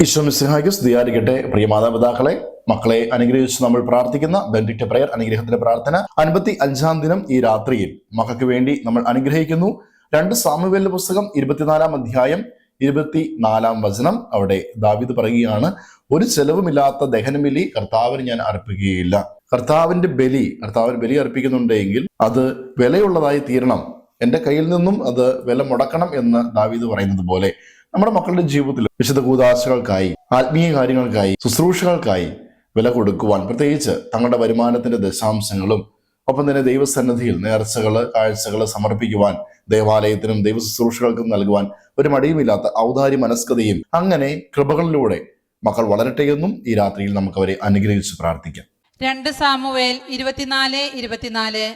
ഈശോ മിശിഹായ്ക്ക് സ്തുതിയായിരിക്കട്ടെ. പ്രിയ മാതാപിതാക്കളെ, മക്കളെ അനുഗ്രഹിച്ച് നമ്മൾ പ്രാർത്ഥിക്കുന്ന ബെനഡിക്ട് പ്രയർ അനുഗ്രഹത്തിന്റെ പ്രാർത്ഥന 55-ാം ദിനം ഈ രാത്രിയിൽ മക്കൾക്ക് വേണ്ടി നമ്മൾ അനുഗ്രഹിക്കുന്നു. 2 സാമുവേലിന്റെ പുസ്തകം 24-ാം അധ്യായം 24-ാം വചനം. അവിടെ ദാവീദ് പറയുകയാണ്, ഒരു ചെലവുമില്ലാത്ത ദഹനബലി കർത്താവിന് ഞാൻ അർപ്പിക്കുകയില്ല. കർത്താവിന് ബലി അർപ്പിക്കുന്നുണ്ടെങ്കിൽ അത് വിലയുള്ളതായി തീരണം. എൻ്റെ കയ്യിൽ നിന്നും അത് വില മുടക്കണം എന്ന് ദാവീദ് പറയുന്നത് പോലെ നമ്മുടെ മക്കളുടെ ജീവിതത്തിൽ വിശുദ്ധ കൂദാശകൾക്കായി, ആത്മീയ കാര്യങ്ങൾക്കായി, ശുശ്രൂഷകൾക്കായി വില കൊടുക്കുവാൻ, പ്രത്യേകിച്ച് തങ്ങളുടെ വരുമാനത്തിന്റെ ദശാംശങ്ങളും ഒപ്പം തന്നെ ദൈവസന്നിധിയിൽ നേർച്ചകള്, കാഴ്ചകള് സമർപ്പിക്കുവാൻ, ദേവാലയത്തിനും ദൈവ ശുശ്രൂഷകൾക്കും നൽകുവാൻ ഒരു മടിയുമില്ലാത്ത ഔദാര്യ മനസ്കതയും, അങ്ങനെ കൃപകളിലൂടെ മക്കൾ വളരട്ടെ എന്നും ഈ രാത്രിയിൽ നമുക്ക് അവരെ അനുഗ്രഹിച്ച് പ്രാർത്ഥിക്കാം. 2 സാമുവേൽ 24:24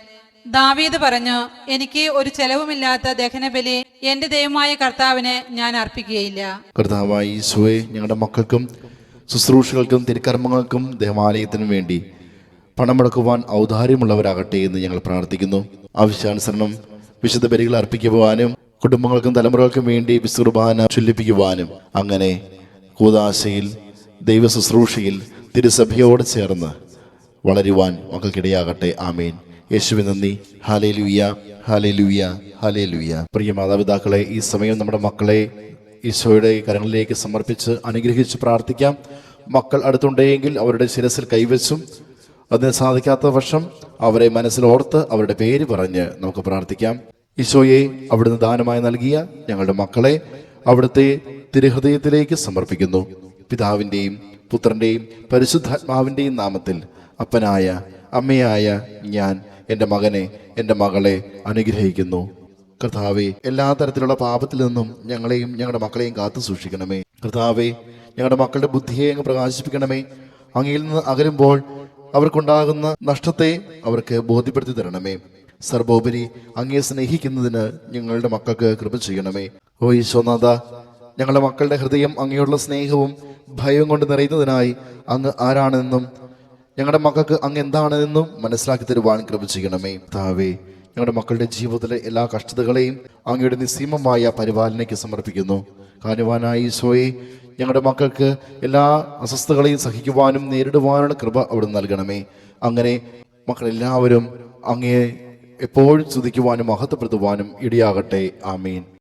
ദാവീദ് പറഞ്ഞു, എനിക്ക് ഒരു ചെലവുമില്ലാത്ത ദഹനബലി എന്റെ ദൈവമായ കർത്താവിന് ഞാൻ അർപ്പിക്കുകയില്ല. കർത്താവായ ഈശോയെ, ഞങ്ങളുടെ മക്കൾക്കും ശുശ്രൂഷകൾക്കും തിരുക്കർമ്മങ്ങൾക്കും ദേവാലയത്തിനും വേണ്ടി പണം മുടക്കുവാൻ ഔദാര്യമുള്ളവരാകട്ടെ എന്ന് ഞങ്ങൾ പ്രാർത്ഥിക്കുന്നു. ആവശ്യാനുസരണം വിശുദ്ധ ബലികൾ അർപ്പിക്കുവാനും കുടുംബങ്ങൾക്കും തലമുറകൾക്കും വേണ്ടി വിശുദ്ധ ചൊല്ലിപ്പിക്കുവാനും, അങ്ങനെ കൂദാശയിൽ, ദൈവ ശുശ്രൂഷയിൽ തിരുസഭയോട് ചേർന്ന് വളരുവാൻ മക്കൾക്കിടയാകട്ടെ. ആമേൻ. യേശുവേ നന്ദി. Hallelujah, hallelujah, hallelujah. പ്രിയ മാതാപിതാക്കളെ, ഈ സമയം നമ്മുടെ മക്കളെ ഈശോയുടെ കരങ്ങളിലേക്ക് സമർപ്പിച്ച് അനുഗ്രഹിച്ച് പ്രാർത്ഥിക്കാം. മക്കൾ അടുത്തുണ്ടെങ്കിൽ അവരുടെ ശിരസിൽ കൈവച്ചും, അതിന് സാധിക്കാത്ത പക്ഷം അവരെ മനസ്സിലോർത്ത് അവരുടെ പേര് പറഞ്ഞ് നമുക്ക് പ്രാർത്ഥിക്കാം. ഈശോയെ, അവിടുന്ന് ദാനമായി നൽകിയ ഞങ്ങളുടെ മക്കളെ അവിടുത്തെ തിരുഹൃദയത്തിലേക്ക് സമർപ്പിക്കുന്നു. പിതാവിൻ്റെയും പുത്രൻ്റെയും പരിശുദ്ധാത്മാവിൻ്റെയും നാമത്തിൽ അപ്പനായ അമ്മയായ ഞാൻ എൻ്റെ മകനെ, എൻ്റെ മകളെ അനുഗ്രഹിക്കുന്നു. കർത്താവെ, എല്ലാ തരത്തിലുള്ള പാപത്തിൽ നിന്നും ഞങ്ങളെയും ഞങ്ങളുടെ മക്കളെയും കാത്തു സൂക്ഷിക്കണമേ. കർത്താവെ, ഞങ്ങളുടെ മക്കളുടെ ബുദ്ധിയെ അങ്ങ് പ്രകാശിപ്പിക്കണമേ. അങ്ങയിൽ നിന്ന് അകലുമ്പോൾ അവർക്കുണ്ടാകുന്ന നഷ്ടത്തെ അവർക്ക് ബോധ്യപ്പെടുത്തി തരണമേ. സർവോപരി അങ്ങയെ സ്നേഹിക്കുന്നതിന് ഞങ്ങളുടെ മക്കൾക്ക് കൃപ ചെയ്യണമേ. ഓ ഈശോനാഥ, ഞങ്ങളുടെ മക്കളുടെ ഹൃദയം അങ്ങയോടുള്ള സ്നേഹവും ഭയവും കൊണ്ട് നിറയുന്നതിനായി അങ്ങ് ആരാണെന്നും ഞങ്ങളുടെ മക്കൾക്ക് അങ്ങ് എന്താണെന്നും മനസ്സിലാക്കി തരുവാൻ കൃപ ചെയ്യണമേ. കർത്താവേ, ഞങ്ങളുടെ മക്കളുടെ ജീവിതത്തിലെ എല്ലാ കഷ്ടതകളെയും അങ്ങയുടെ നിസ്സീമമായ പരിപാലനയ്ക്ക് സമർപ്പിക്കുന്നു. കാരുണ്യവാനായ ഈശോയെ, ഞങ്ങളുടെ മക്കൾക്ക് എല്ലാ അസ്വസ്ഥതകളെയും സഹിക്കുവാനും നേരിടുവാനുള്ള കൃപ അവിടുന്ന് നൽകണമേ. അങ്ങനെ മക്കളെല്ലാവരും അങ്ങയെ എപ്പോഴും സ്തുതിക്കുവാനും മഹത്വപ്പെടുത്തുവാനും ഇടയാകട്ടെ. ആമീൻ.